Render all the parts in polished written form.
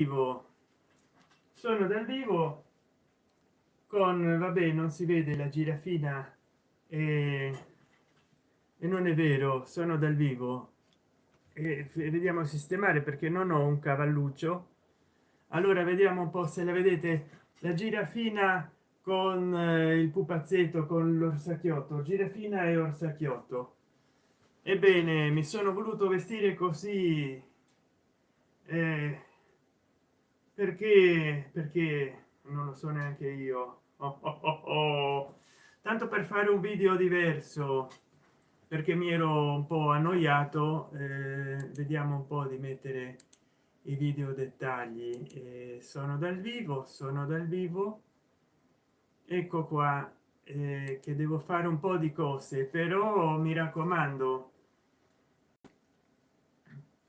vivo, sono dal vivo con, vabbè, non si vede la girafina e non è vero, sono dal vivo e vediamo sistemare perché non ho un cavalluccio. Allora vediamo un po' se la vedete la girafina con il pupazzetto, con l'orsacchiotto, girafina e orsacchiotto. Ebbene, mi sono voluto vestire così eh, perché non lo so neanche io. Tanto per fare un video diverso, perché mi ero un po' annoiato. Vediamo un po' di mettere i video dettagli. Sono dal vivo, sono dal vivo, ecco qua. Che devo fare un po' di cose, però mi raccomando,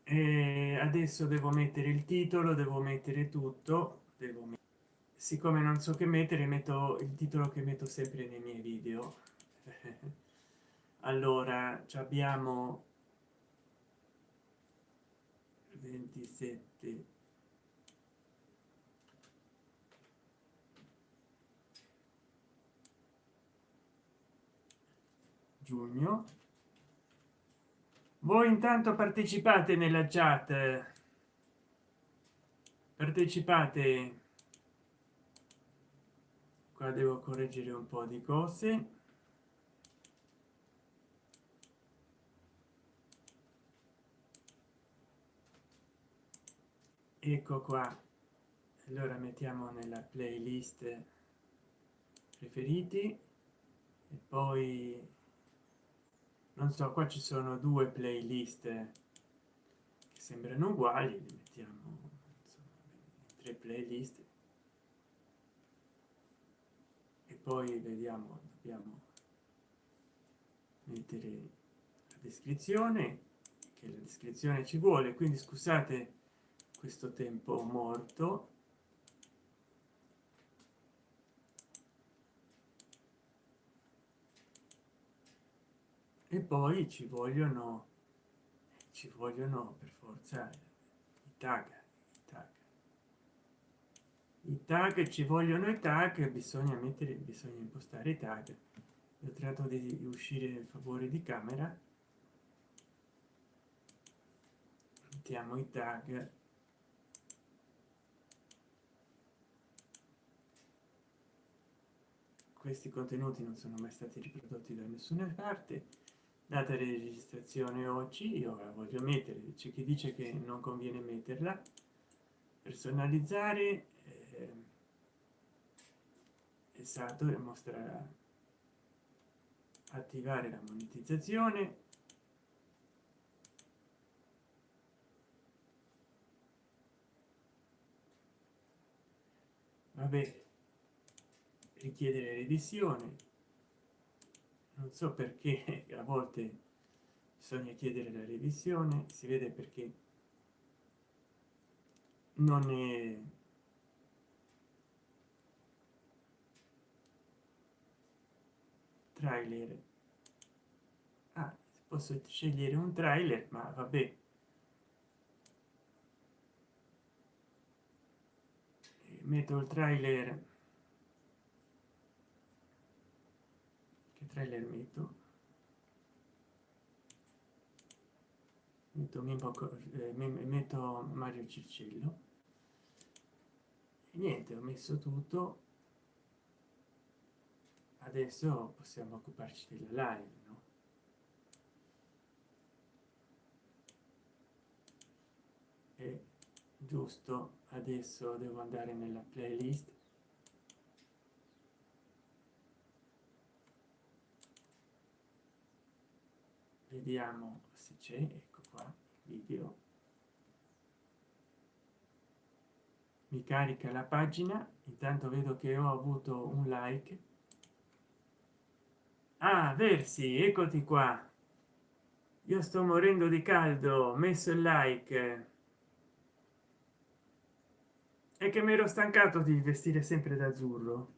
adesso devo mettere il titolo, devo mettere tutto, siccome non so che mettere, metto il titolo che metto sempre nei miei video. Allora ci abbiamo 27 giugno. Voi intanto partecipate nella chat, partecipate. Qua devo correggere un po' di cose. Ecco qua. Allora mettiamo nella playlist preferiti e poi non so, qua ci sono due playlist che sembrano uguali, li mettiamo insomma, tre playlist e poi vediamo, dobbiamo mettere la descrizione, che la descrizione ci vuole, quindi scusate questo tempo morto. E poi ci vogliono per forza i tag, i tag, i tag, ci vogliono i tag, bisogna mettere, bisogna impostare i tag. Io tratto di uscire in favore di camera, mettiamo i tag. Questi contenuti non sono mai stati riprodotti da nessuna parte. Data di registrazione oggi, io la voglio mettere, c'è chi dice che non conviene metterla. Personalizzare, esatto, e mostrerà, attivare la monetizzazione. Vabbè, richiedere revisione, non so perché a volte bisogna chiedere la revisione, si vede perché non è trailer. Ah, posso scegliere un trailer, ma vabbè, metto il trailer. Che trailer metto? Metto Mario Ciccello e niente, ho messo tutto. Adesso possiamo occuparci della live, no? E giusto, adesso devo andare nella playlist, vediamo se c'è, ecco qua il video, mi carica la pagina, intanto vedo che ho avuto un like. Ah, Versi, eccoti qua, io sto morendo di caldo, ho messo il like. È che mi ero stancato di vestire sempre d'azzurro.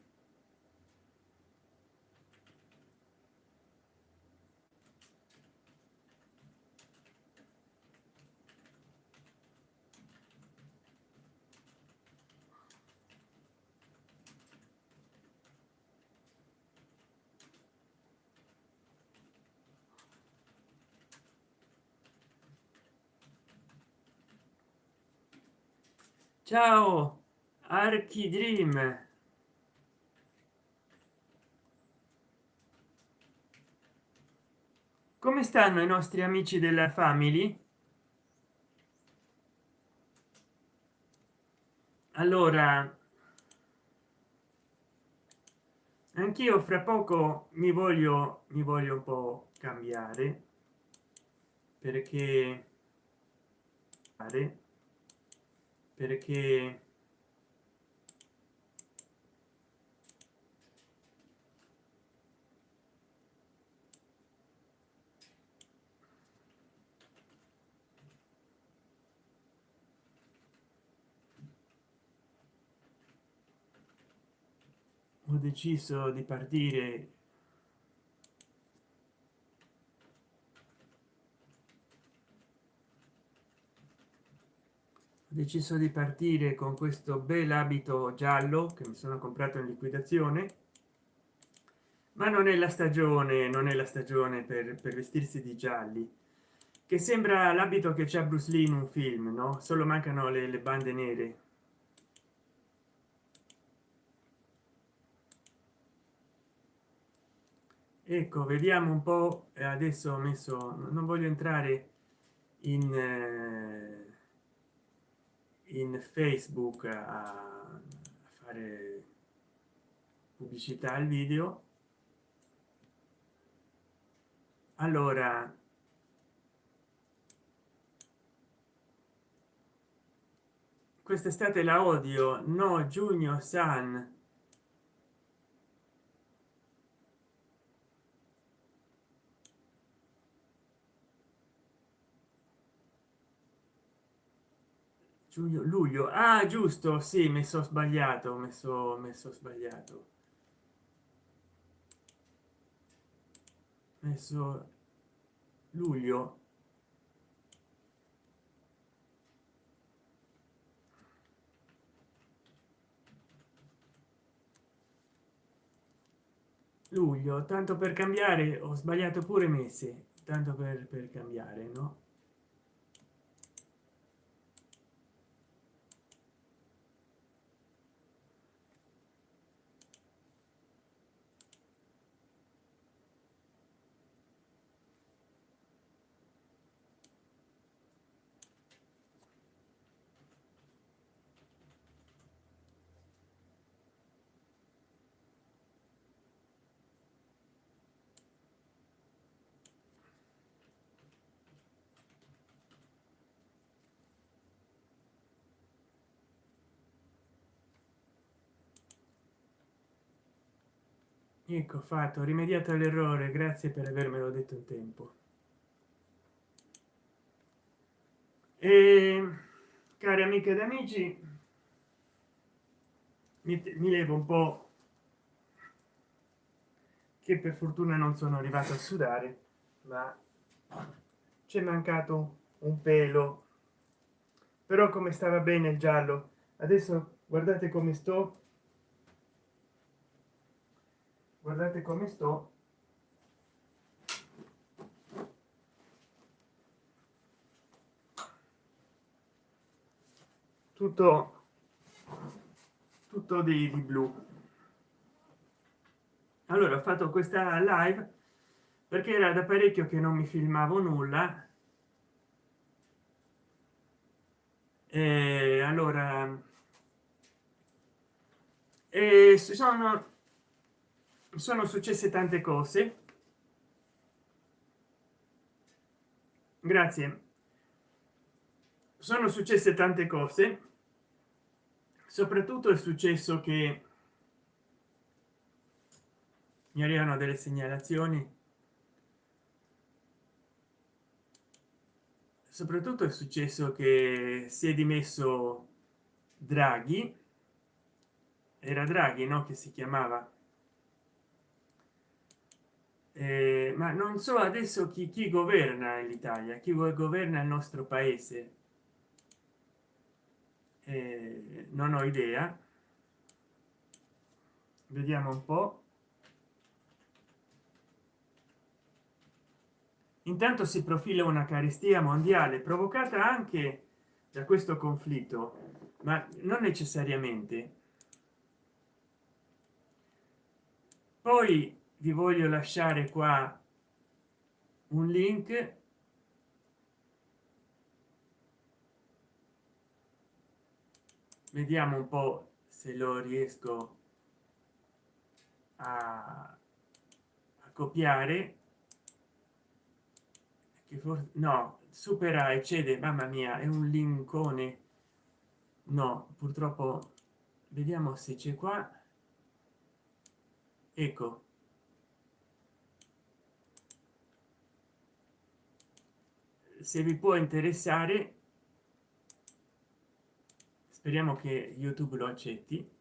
ciao Archidream, come stanno i nostri amici della family? Allora anch'io fra poco mi voglio un po' cambiare perché perché ho deciso di partire, con questo bel abito giallo che mi sono comprato in liquidazione, ma non è la stagione, non è la stagione per vestirsi di gialli, che sembra l'abito che c'è Bruce Lee in un film, no? Solo mancano le bande nere. Ecco, vediamo un po'. Adesso ho messo, non voglio entrare in Facebook a fare pubblicità al video. Allora quest'estate la odio, no Giugno San, giugno, luglio, ah giusto, sì, mi sono sbagliato, messo sbagliato, messo luglio, luglio, tanto per cambiare ho sbagliato pure mese, tanto per cambiare, no? Ecco fatto, ho rimediato all'errore, grazie per avermelo detto in tempo. E cari amiche ed amici, mi levo un po', che per fortuna non sono arrivato a sudare, ma c'è mancato un pelo, però come stava bene il giallo. Adesso guardate come sto, guardate come sto, tutto di blu. Allora ho fatto questa live perché era da parecchio che non mi filmavo nulla, e allora sono successe tante cose, grazie, sono successe tante cose, soprattutto è successo che mi arrivano delle segnalazioni, soprattutto è successo che si è dimesso Draghi, era Draghi, no, che si chiamava, ma non so adesso chi governa l'Italia, chi governa il nostro paese, non ho idea, vediamo un po'. Intanto si profila una carestia mondiale provocata anche da questo conflitto, ma non necessariamente. Poi vi voglio lasciare qua un link, vediamo un po' se lo riesco a copiare, che no, supera e cede, mamma mia, è un linkone. No, purtroppo, vediamo se c'è qua, ecco. Se vi può interessare, speriamo che YouTube lo accetti.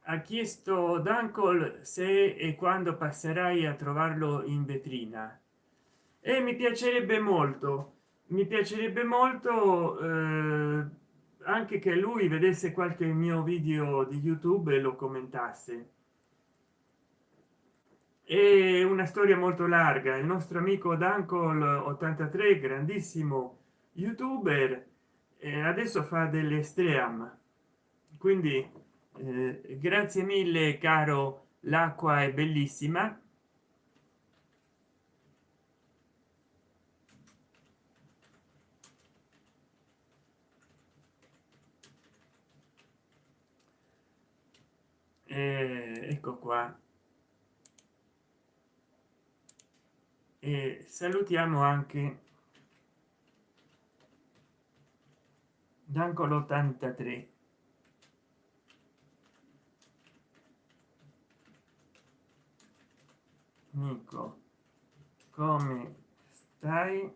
Ha chiesto Dancol se e quando passerai a trovarlo in vetrina, e mi piacerebbe molto anche che lui vedesse qualche mio video di YouTube e lo commentasse. È una storia molto larga. Il nostro amico Dancol 83, grandissimo youtuber, adesso fa delle stream, quindi grazie mille caro, l'acqua è bellissima. Ecco qua, e salutiamo anche Dancol 83. Nico, come stai?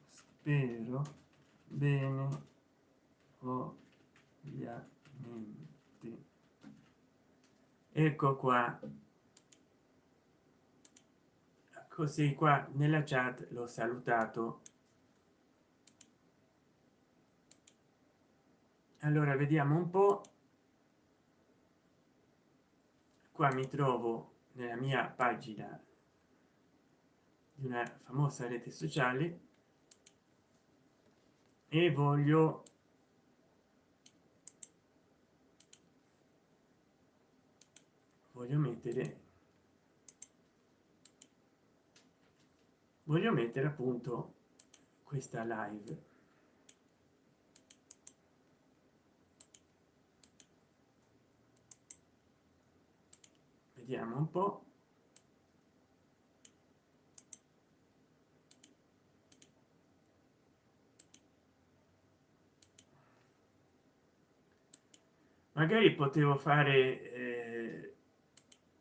Spero bene, ovviamente. Ecco qua, così qua nella chat l'ho salutato. Allora vediamo un po', qua mi trovo nella mia pagina di una famosa rete sociale e voglio mettere appunto questa live. Vediamo un po'. Magari potevo fare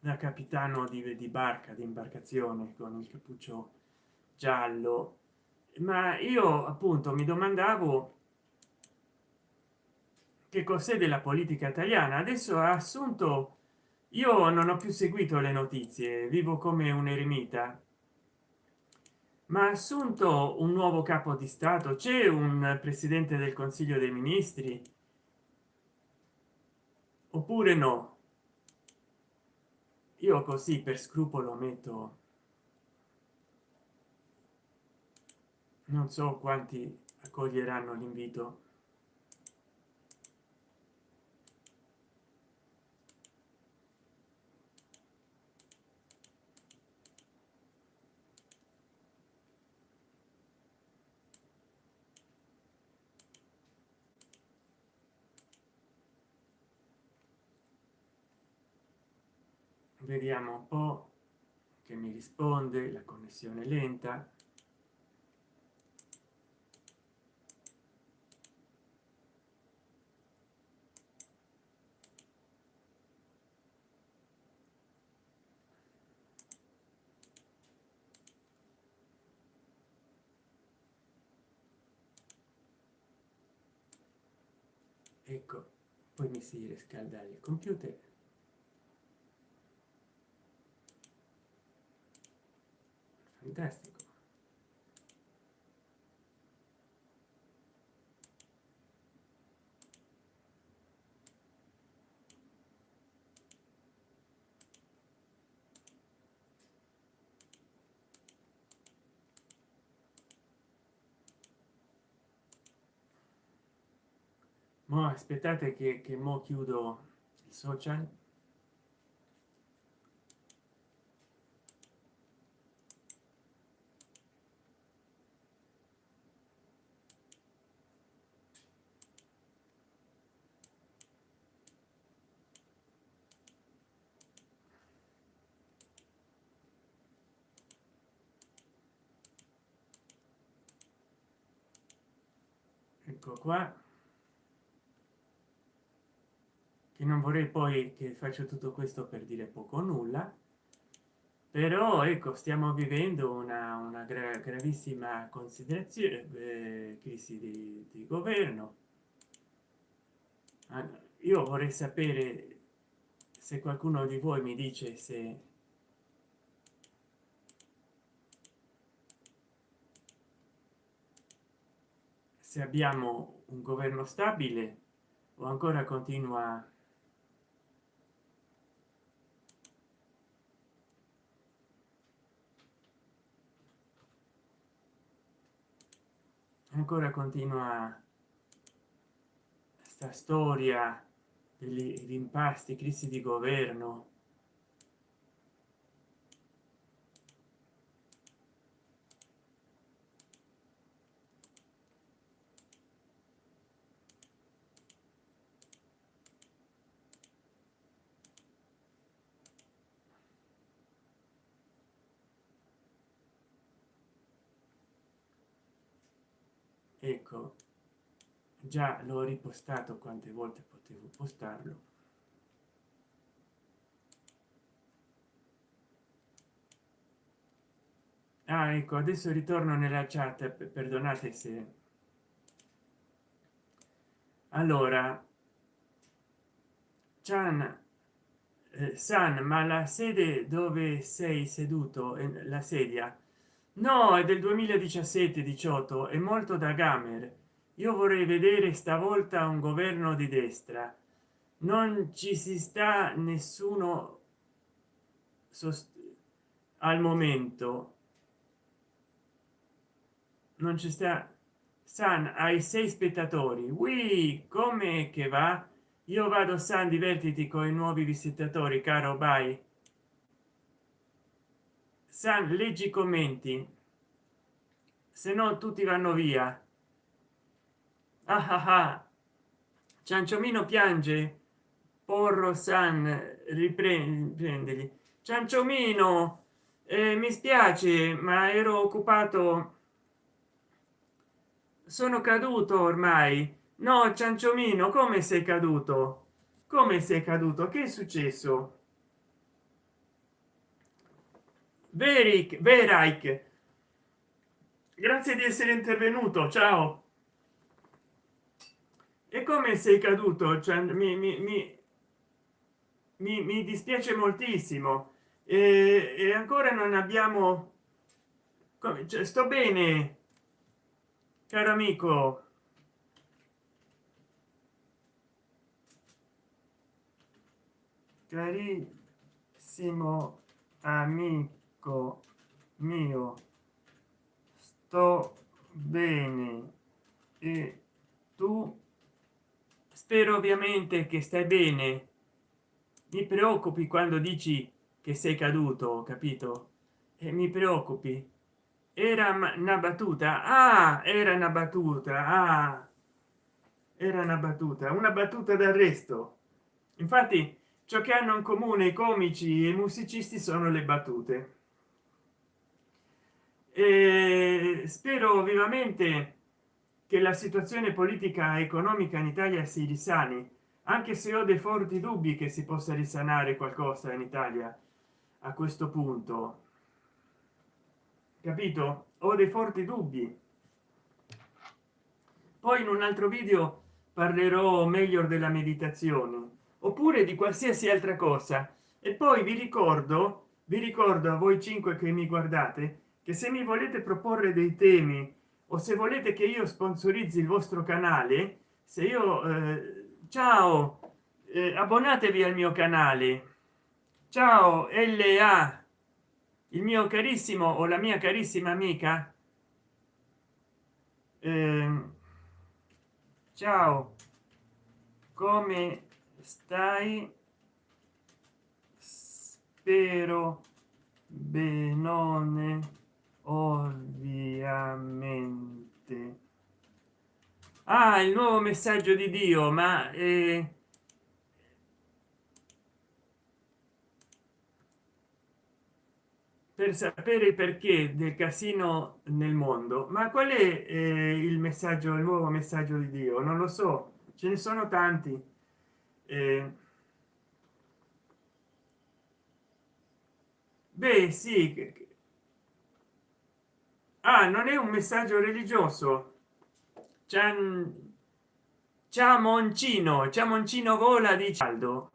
da capitano di barca, di imbarcazione, con il cappuccio giallo, ma io appunto mi domandavo che cos'è della politica italiana. Adesso ha assunto, io non ho più seguito le notizie, vivo come un eremita, ma ha assunto un nuovo capo di stato, c'è un presidente del consiglio dei ministri oppure no? Io così per scrupolo metto, non so quanti accoglieranno l'invito. Vediamo un po' che mi risponde, la connessione lenta. Ecco, poi mi si riscalda il computer. Fantastico. mo aspettate che mo chiudo il social. Ecco qua, che non vorrei poi che faccio tutto questo per dire poco o nulla, però ecco, stiamo vivendo una gravissima considerazione, crisi di governo. Ah, io vorrei sapere se qualcuno di voi mi dice se abbiamo un governo stabile o ancora continua sta storia degli rimpasti, crisi di governo. Ecco, già l'ho ripostato quante volte potevo postarlo. Ah, ecco, adesso ritorno nella chat, perdonate se allora Chan, San, ma la sede dove sei seduto, la sedia, no, è del 2017-18, è molto da gamer. Io vorrei vedere stavolta un governo di destra. Non ci si sta nessuno al momento, non ci sta. San, hai 6 spettatori. Ui, come che va? Io vado. San, divertiti con i nuovi visitatori, caro. Bye. San, leggi i commenti, se no tutti vanno via. Ah ah ah. Cianciomino piange. Porro. San, riprendili. Cianciomino, mi spiace ma ero occupato, sono caduto ormai. No, Cianciomino, come sei caduto? Come sei caduto? Che è successo? Verik, grazie di essere intervenuto. Ciao. E come sei caduto? Cioè, mi dispiace moltissimo. E ancora non abbiamo cioè, sto bene, caro amico. Carissimo amico mio, sto bene. E tu? Spero ovviamente che stai bene. Mi preoccupi quando dici che sei caduto, capito? E mi preoccupi. Era una battuta. Ah, era una battuta. Ah, era una battuta d'arresto. Infatti ciò che hanno in comune i comici e i musicisti sono le battute. E spero vivamente che la situazione politica e economica in Italia si risani, anche se ho dei forti dubbi che si possa risanare qualcosa in Italia a questo punto, capito? Ho dei forti dubbi. Poi in un altro video parlerò meglio della meditazione oppure di qualsiasi altra cosa. E poi vi ricordo a voi 5 che mi guardate, che se mi volete proporre dei temi o se volete che io sponsorizzi il vostro canale, se io ciao, abbonatevi al mio canale. Ciao la, il mio carissimo o la mia carissima amica. Ehm, ciao. come stai? Spero benone, ovviamente. Ah, il nuovo messaggio di Dio, ma per sapere il perché del casino nel mondo. Ma qual è il messaggio, il nuovo messaggio di Dio? Non lo so, ce ne sono tanti. Eh, beh sì, ah, non è un messaggio religioso. Ciamoncino vola di caldo.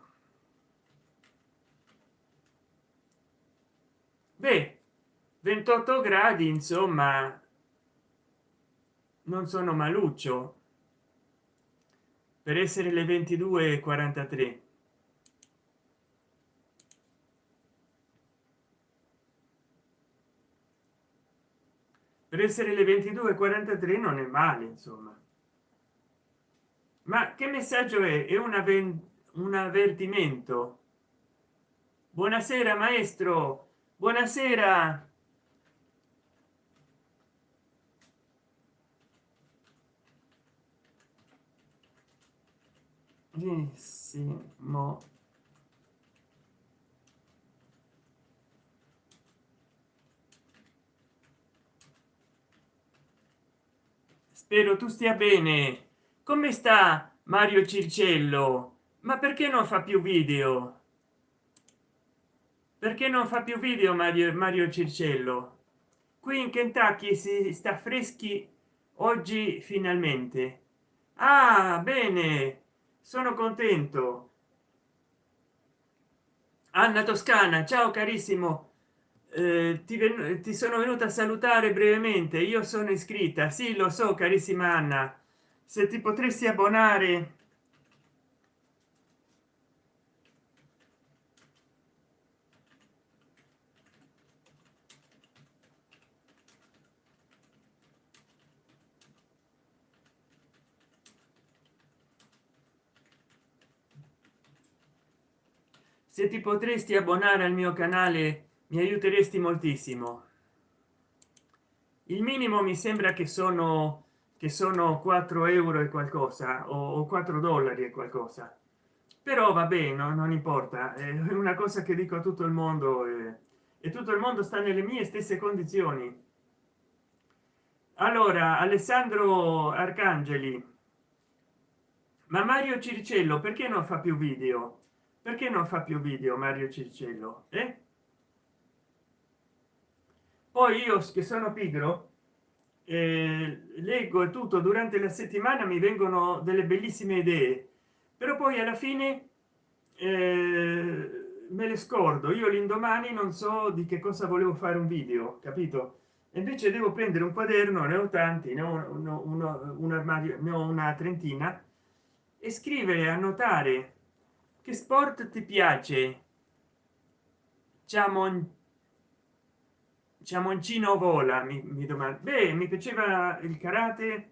Beh, 28 gradi, insomma, non sono maluccio per essere le 22:43. Per essere le 22:43 non è male, insomma. Ma che messaggio è un avvertimento? Buonasera maestro, buonasera. Benissimo. Spero tu stia bene. Come sta Mario Circello? Ma perché non fa più video? Perché non fa più video Mario Circello? Qui in Kentucky si sta freschi oggi finalmente. Ah, bene, sono contento. Anna Toscana, ciao carissimo. Ti sono venuta a salutare brevemente. Io sono iscritta, sì, lo so, carissima Anna. Se ti potresti abbonare, se ti potresti abbonare al mio canale mi aiuteresti moltissimo. Il minimo mi sembra che sono 4 euro e qualcosa o 4 dollari e qualcosa, però va bene, non importa, è una cosa che dico a tutto il mondo, e tutto il mondo sta nelle mie stesse condizioni. Allora Alessandro Arcangeli, ma Mario Circello perché non fa più video? Perché non fa più video Mario Circello, eh? Poi io che sono pigro, leggo e tutto durante la settimana, mi vengono delle bellissime idee, però poi alla fine me le scordo. Io l'indomani non so di che cosa volevo fare un video, capito? E invece devo prendere un quaderno, ne ho tanti, ne ho un armadio, ne ho una trentina, e scrivere, annotare che sport ti piace. Ciamon Ciamoncino vola, mi domanda. Beh, mi piaceva il karate,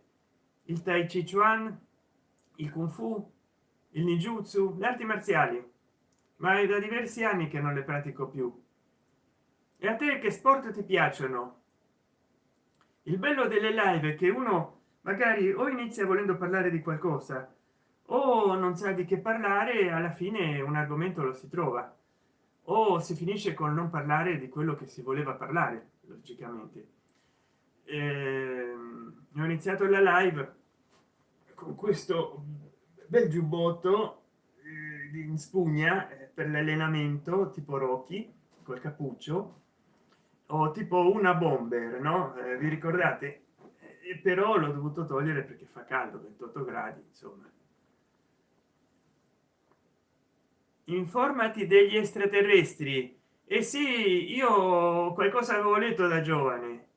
il tai chi chuan, il kung fu, il ninjutsu, le arti marziali, ma è da diversi anni che non le pratico più. E a te che sport ti piacciono? Il bello delle live è che uno magari o inizia volendo parlare di qualcosa o non sa di che parlare, alla fine un argomento lo si trova, o si finisce con non parlare di quello che si voleva parlare, logicamente. Ho iniziato la live con questo bel giubbotto in spugna per l'allenamento tipo Rocky col cappuccio, o tipo una bomber, no? Vi ricordate? Però l'ho dovuto togliere perché fa caldo, 28 gradi, insomma. Informati degli extraterrestri. E sì, io qualcosa avevo letto da giovane.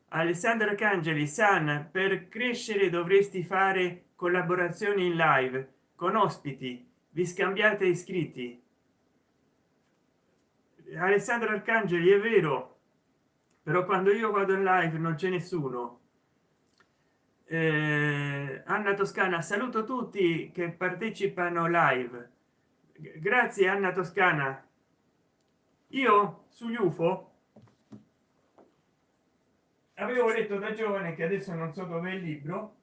Alessandro Cangeli San, per crescere dovresti fare collaborazioni in live con ospiti, vi scambiate iscritti. Alessandro Arcangeli, è vero, però quando io vado in live non c'è nessuno. Anna Toscana, saluto tutti che partecipano live. Grazie Anna Toscana. Io sugli UFO avevo letto da giovane, che adesso non so dove è il libro,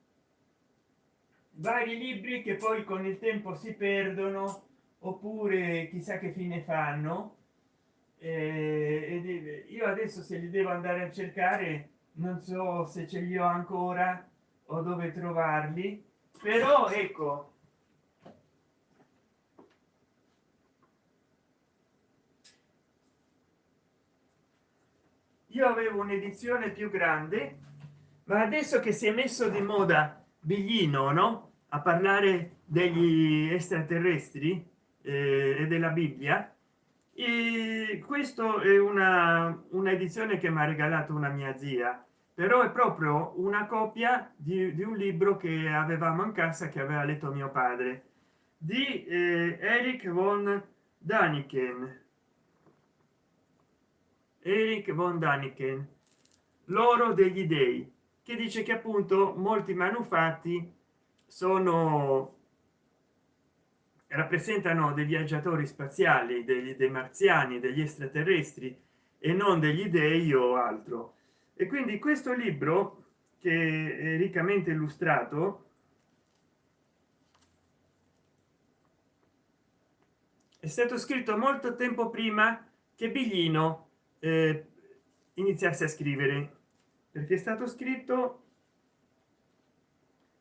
vari libri che poi con il tempo si perdono oppure chissà che fine fanno, io adesso se li devo andare a cercare non so se ce li ho ancora o dove trovarli, però ecco, io avevo un'edizione più grande, ma adesso che si è messo di moda Biglino, no, a parlare degli extraterrestri e della Bibbia, e questo è una edizione che mi ha regalato una mia zia, però è proprio una copia di un libro che avevamo in casa, che aveva letto mio padre, di Erich von Daniken. Erich von Daniken, l'oro degli dei, che dice che appunto molti manufatti sono, rappresentano dei viaggiatori spaziali, dei marziani, degli extraterrestri e non degli dei o altro. E quindi questo libro, che è riccamente illustrato, è stato scritto molto tempo prima che Biglino iniziasse a scrivere, perché è stato scritto,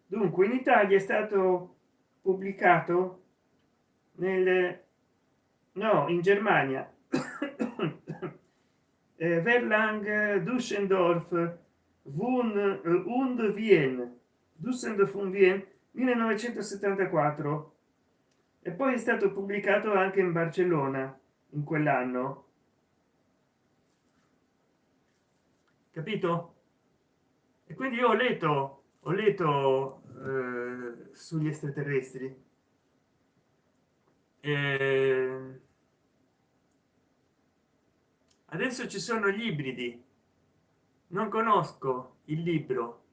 dunque in Italia è stato pubblicato nel, no, in Germania, Verlang, Düsseldorf, Wun und Wien, Düsseldorf und Wien 1974, e poi è stato pubblicato anche in Barcellona in quell'anno, capito? E quindi io ho letto sugli extraterrestri, eh, adesso ci sono gli ibridi, non conosco il libro,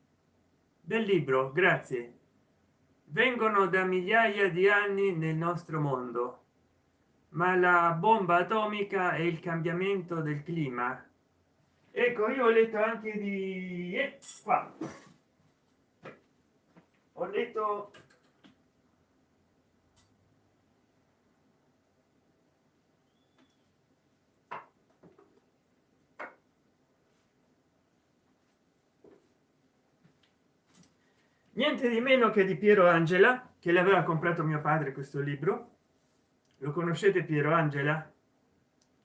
del libro, grazie, vengono da migliaia di anni nel nostro mondo, ma la bomba atomica e il cambiamento del clima, ecco, io ho letto anche di qua, ho letto niente di meno che di Piero Angela, che l'aveva comprato mio padre questo libro. Lo conoscete Piero Angela?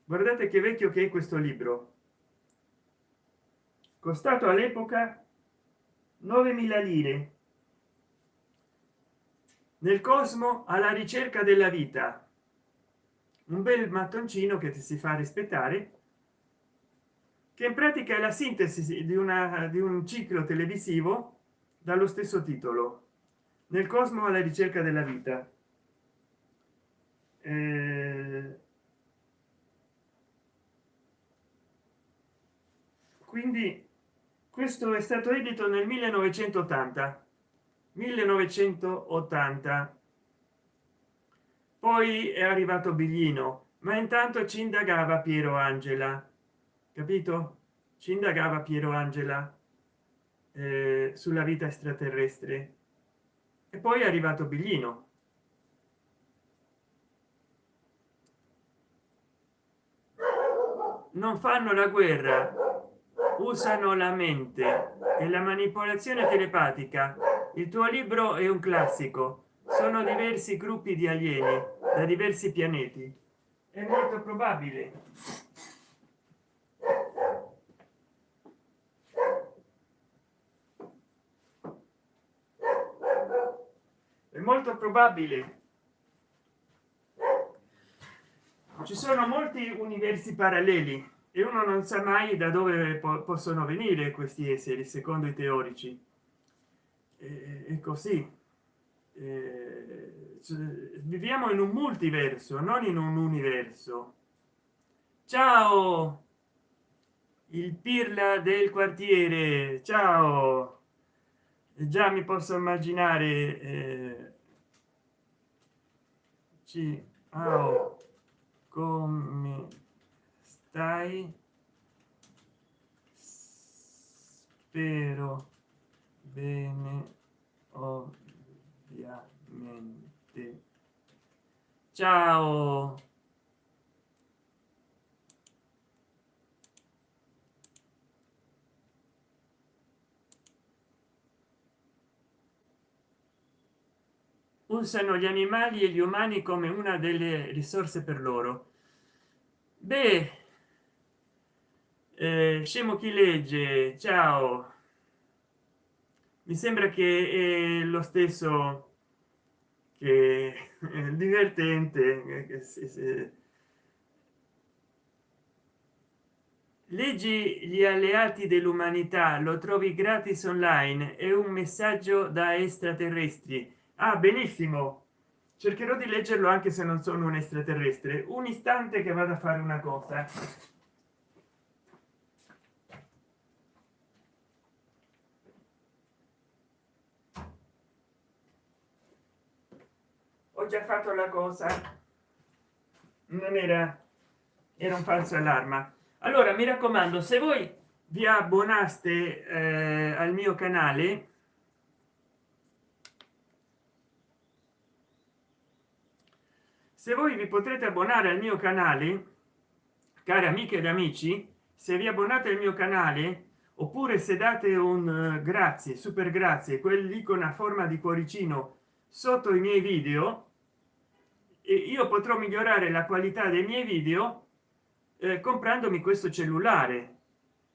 Guardate che vecchio che è questo libro, costato all'epoca 9.000 lire. Nel cosmo alla ricerca della vita, un bel mattoncino che ti si fa rispettare, che in pratica è la sintesi di un ciclo televisivo dallo stesso titolo, Nel cosmo alla ricerca della vita. Quindi questo è stato edito nel 1980, poi è arrivato Biglino, ma intanto ci indagava Piero Angela, capito? Ci indagava Piero Angela sulla vita extraterrestre, e poi è arrivato Biglino. Non fanno la guerra, usano la mente e la manipolazione telepatica. Il tuo libro è un classico, sono diversi gruppi di alieni da diversi pianeti, è molto probabile, è molto probabile. Ci sono molti universi paralleli e uno non sa mai da dove possono venire questi esseri, secondo i teorici. È così. Viviamo in un multiverso, non in un universo. Ciao, il pirla del quartiere, ciao. già mi posso immaginare. Ciao, come stai? Spero bene, ovviamente. Ciao. Usano gli animali e gli umani come una delle risorse per loro. Beh, scemo chi legge. Ciao. Mi sembra che è lo stesso che divertente leggi gli alleati dell'umanità, lo trovi gratis online, è un messaggio da extraterrestri. Ah, benissimo, cercherò di leggerlo anche se non sono un extraterrestre. Un istante che vado a fare una cosa. Ho già fatto la cosa, non era, era un falso allarme. Allora mi raccomando, se voi vi abbonaste al mio canale, se voi vi potrete abbonare al mio canale, cari amiche ed amici, se vi abbonate al mio canale, oppure se date un grazie, super grazie, quell'icona a forma di cuoricino sotto i miei video, e io potrò migliorare la qualità dei miei video comprandomi questo cellulare,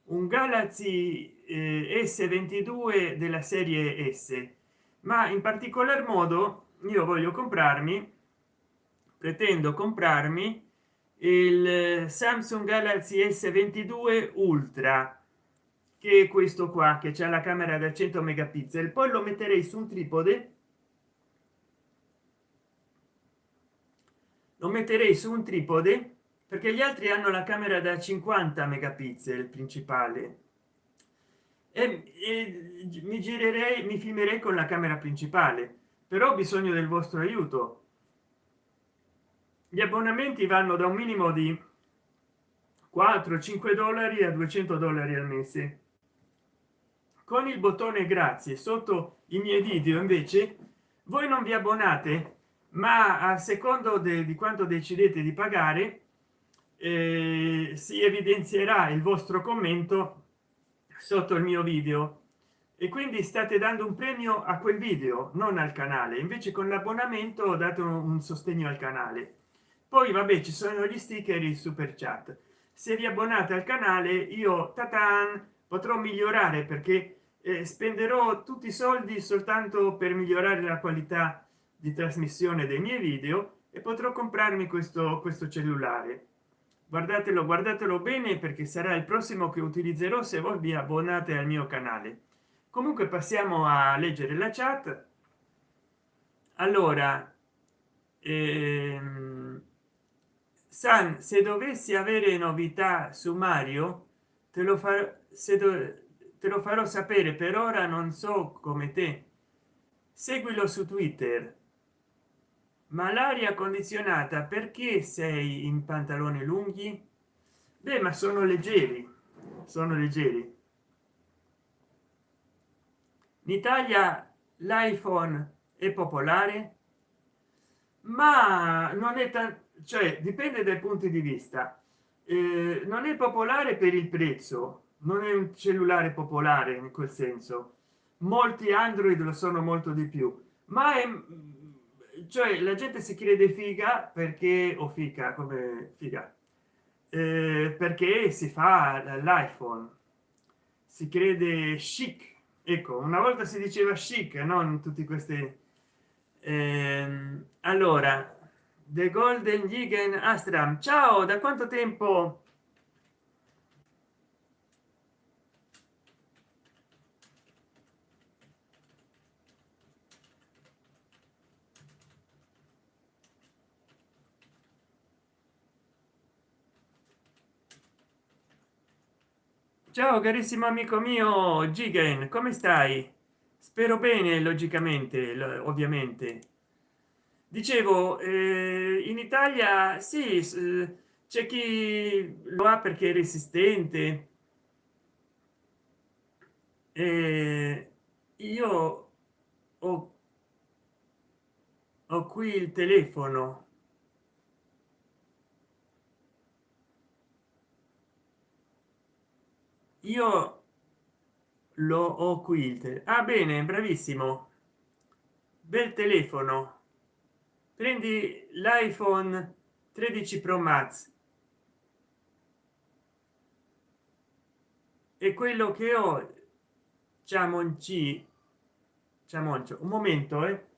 un Galaxy S22 della serie S. Ma in particolar modo io voglio comprarmi, pretendo comprarmi il Samsung Galaxy S22 Ultra, che è questo qua, che c'è la camera da 100 megapixel. Poi lo metterei su un tripode, lo metterei su un tripode, perché gli altri hanno la camera da 50 megapixel principale, e mi girerei, mi filmerei con la camera principale. Però ho bisogno del vostro aiuto. Gli abbonamenti vanno da un minimo di 4-5 dollari a 200 dollari al mese. Con il bottone grazie sotto i miei video invece voi non vi abbonate, ma a secondo di quanto decidete di pagare si evidenzierà il vostro commento sotto il mio video, e quindi state dando un premio a quel video, non al canale. Invece con l'abbonamento ho dato un sostegno al canale. Poi vabbè, ci sono gli sticker, il super chat. Se vi abbonate al canale, io tatan, potrò migliorare, perché spenderò tutti i soldi soltanto per migliorare la qualità di trasmissione dei miei video, e potrò comprarmi questo cellulare. Guardatelo, guardatelo bene, perché sarà il prossimo che utilizzerò se voi vi abbonate al mio canale. Comunque passiamo a leggere la chat. Allora, San, se dovessi avere novità su Mario te lo farò, te lo farò sapere. Per ora non so come te, seguilo su Twitter. Ma l'aria condizionata, perché sei in pantaloni lunghi? Beh, ma sono leggeri, sono leggeri. In Italia l'iPhone è popolare, ma non è cioè dipende dai punti di vista. Non è popolare per il prezzo, non è un cellulare popolare in quel senso. Molti Android lo sono molto di più, ma è, cioè la gente si crede figa perché, o figa come figa, perché si fa l'iPhone, si crede chic. Ecco, una volta si diceva chic, non tutti questi. Allora, The Golden Gigan Astram, ciao, da quanto tempo? Ciao carissimo amico mio Gigan, come stai? spero bene, logicamente, ovviamente. Dicevo, in Italia sì, c'è chi lo ha perché è resistente. Io ho, ho qui il telefono, io lo ho qui ah, bene, bravissimo, bel telefono. Prendi l'iPhone 13 Pro Max, e quello che ho. Ciamonci, ciamoncio, un momento,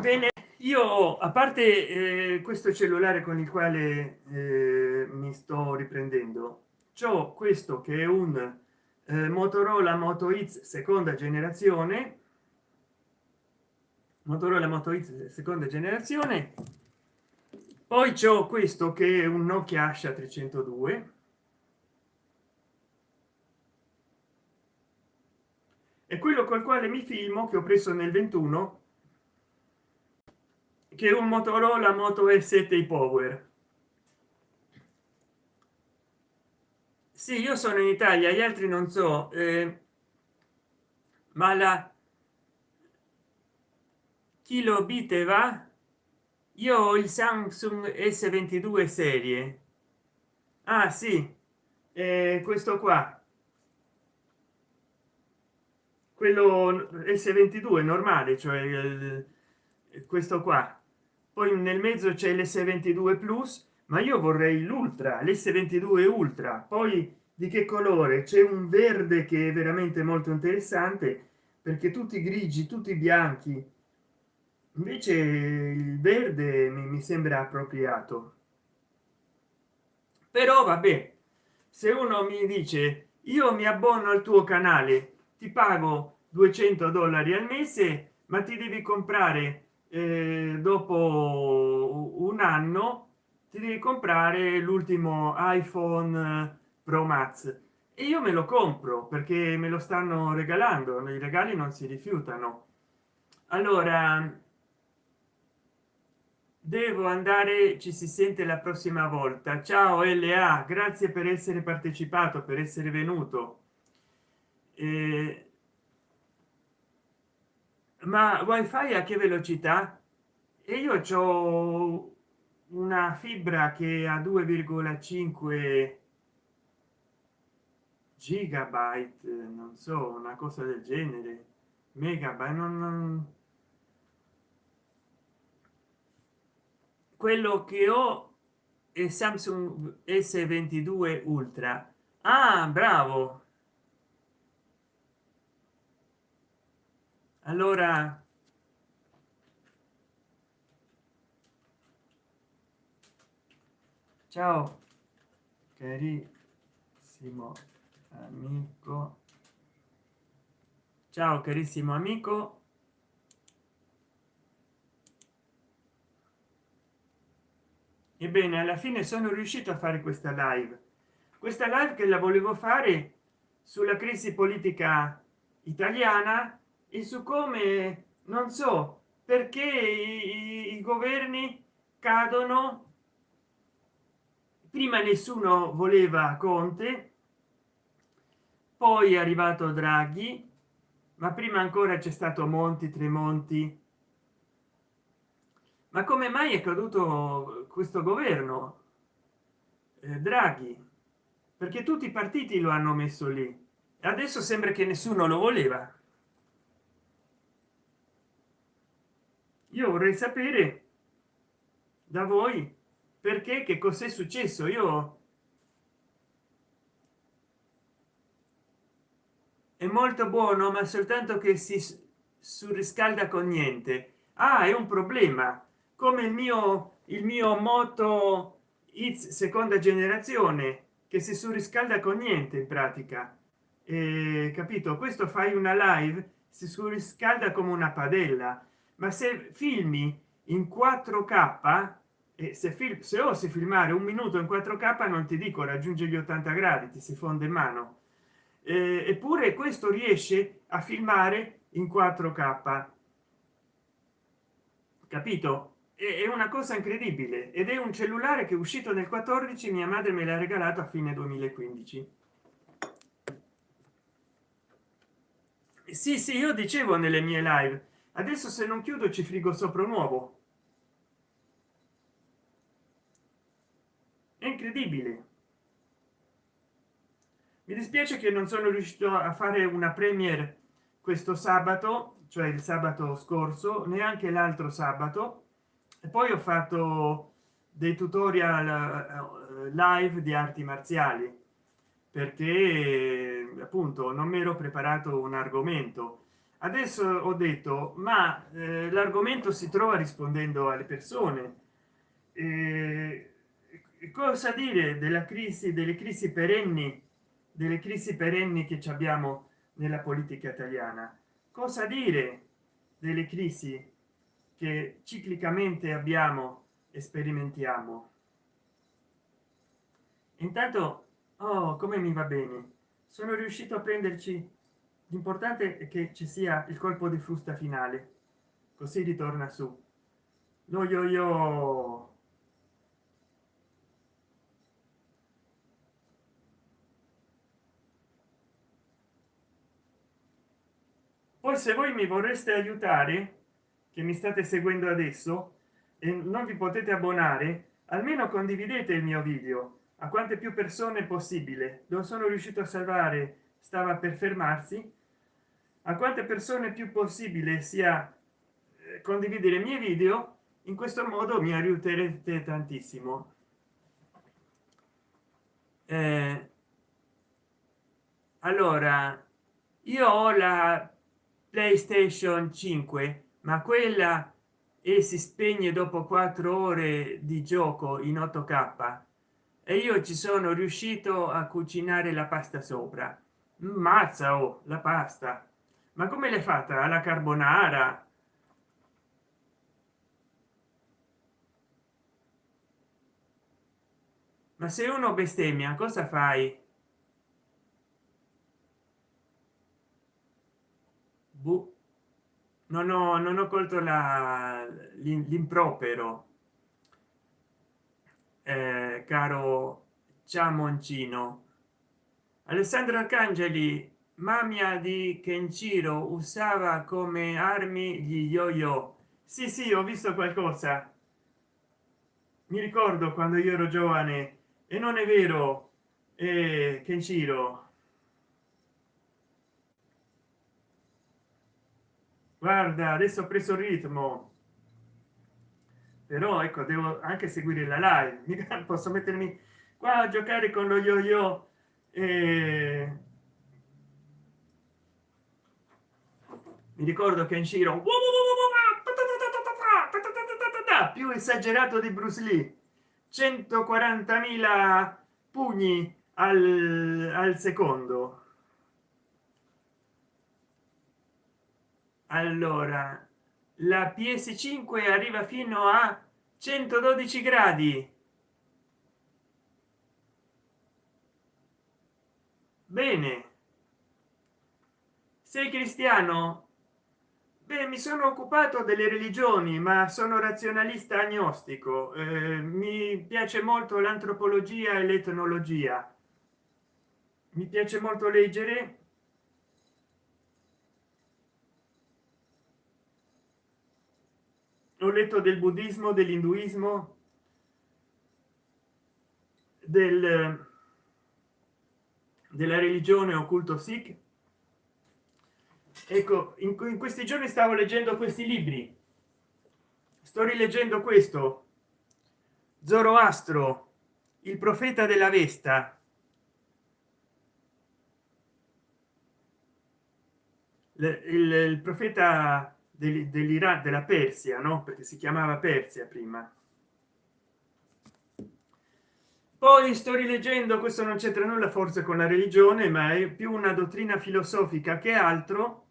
bene. Io, a parte questo cellulare con il quale mi sto riprendendo, c'ho questo che è un Motorola Moto X seconda generazione. Motorola Moto X seconda generazione. Poi c'ho questo che è un Nokia Asha 302, e quello col quale mi filmo, che ho preso nel 21, che è un Motorola Moto E7 Power. Sì, io sono in Italia, gli altri non so, ma la chi lo biteva. Io ho il Samsung S22 serie. Ah sì, questo qua, quello S22 normale, cioè questo qua. Poi nel mezzo c'è l'S22 plus, ma io vorrei l'ultra, l'S22 ultra. Poi di che colore? C'è un verde che è veramente molto interessante, perché tutti grigi, tutti bianchi, invece il verde mi sembra appropriato. Però vabbè, se uno mi dice io mi abbono al tuo canale, ti pago $200 al mese, ma ti devi comprare dopo un anno, ti devi comprare l'ultimo iPhone Pro Max, e io me lo compro perché me lo stanno regalando, i regali non si rifiutano. Allora devo andare, ci si sente la prossima volta. Ciao la, grazie per essere partecipato, per essere venuto. Eh, ma wifi a che velocità? E io ho una fibra che a 2,5 gigabyte, non so, una cosa del genere, megabyte, quello che ho è Samsung S22 ultra. Ah, bravo. Allora, ciao carissimo amico, ciao carissimo amico. Ebbene, alla fine sono riuscito a fare questa live che la volevo fare sulla crisi politica italiana e su come, non so perché, i governi cadono. Prima nessuno voleva Conte, poi è arrivato Draghi, ma prima ancora c'è stato Monti, Tremonti. Ma come mai è caduto questo governo Draghi? Perché tutti i partiti lo hanno messo lì e adesso sembra che nessuno lo voleva. Io vorrei sapere da voi perché, che cos'è successo. Io è molto buono, ma soltanto che si surriscalda con niente. ah, è un problema, come il mio moto X seconda generazione che si surriscalda con niente in pratica. Capito? Questo fai una live, si surriscalda come una padella, ma se filmi in 4k, se osi filmare un minuto in 4k, non ti dico raggiunge gli 80 gradi, ti si fonde in mano. Eppure questo riesce a filmare in 4k, capito? È una cosa incredibile, ed è un cellulare che è uscito nel 14, mia madre me l'ha regalato a fine 2015. Sì, sì, io dicevo nelle mie live, adesso se non chiudo ci frigo sopra un uovo. È incredibile. Mi dispiace che non sono riuscito a fare una premiere questo sabato, cioè il sabato scorso, neanche l'altro sabato, e poi ho fatto dei tutorial live di arti marziali, perché appunto non mi ero preparato un argomento. Adesso ho detto, ma l'argomento si trova rispondendo alle persone. Eh, cosa dire della crisi, delle crisi perenni che ci abbiamo nella politica italiana? Cosa dire delle crisi che ciclicamente abbiamo e sperimentiamo? Intanto, oh, come mi va bene, sono riuscito a prenderci. L'importante è che ci sia il colpo di frusta finale, così ritorna su lo yo. Poi se voi mi vorreste aiutare, che mi state seguendo adesso e non vi potete abbonare, almeno condividete il mio video a quante più persone possibile. Lo sono riuscito a salvare, stava per fermarsi. A quante persone più possibile sia condividere i miei video, in questo modo mi aiuterete tantissimo. Eh, allora, io ho la PlayStation 5, ma quella e si spegne dopo 4 ore di gioco in 8k, e io ci sono riuscito a cucinare la pasta sopra. Mazza, oh, la pasta, ma come l'hai fatta? Alla carbonara? Ma se uno bestemmia cosa fai? Boh, non ho colto l'impropero, caro Ciamoncino. Alessandro Arcangeli, mamma di Kenshiro usava come armi gli yo-yo. Sì, sì, ho visto qualcosa, mi ricordo quando io ero giovane. E non è vero, Kenshiro, guarda, adesso ho preso il ritmo, però ecco, devo anche seguire la live. Mica posso mettermi qua a giocare con lo yo-yo. eh, Mi ricordo che in Shiro più esagerato di Bruce Lee, 140.000 pugni al secondo. Allora, la PS5 arriva fino a 112 gradi. Bene, sei cristiano? Beh, mi sono occupato delle religioni, ma sono razionalista agnostico. Mi piace molto l'antropologia e l'etnologia. Mi piace molto leggere. Ho letto del buddismo, dell'induismo, del, della religione occulto sikh. Ecco, in questi giorni stavo leggendo questi libri. Sto rileggendo questo, Zoroastro, il profeta della Vesta. Il profeta dell'Iran, della Persia, no? Perché si chiamava Persia prima. Poi sto rileggendo, questo non c'entra nulla forse con la religione, ma è più una dottrina filosofica che altro,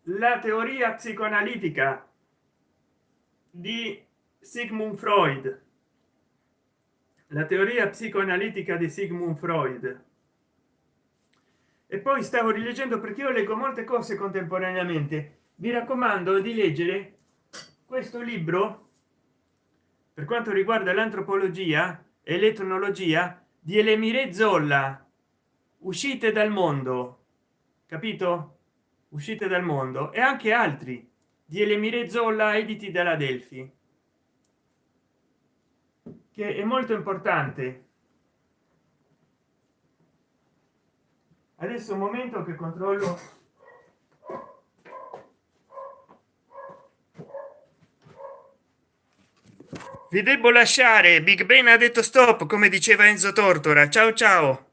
la teoria psicoanalitica di Sigmund Freud. La teoria psicoanalitica di Sigmund Freud. E poi stavo rileggendo, perché io leggo molte cose contemporaneamente, vi raccomando di leggere questo libro per quanto riguarda l'antropologia e l'etnologia di Elemire Zolla, Uscite dal mondo, capito? Uscite dal mondo, e anche altri di Elemire Zolla, editi dalla Delphi, che è molto importante. Adesso un momento che controllo. Vi devo lasciare, Big Ben ha detto stop, come diceva Enzo Tortora. Ciao ciao.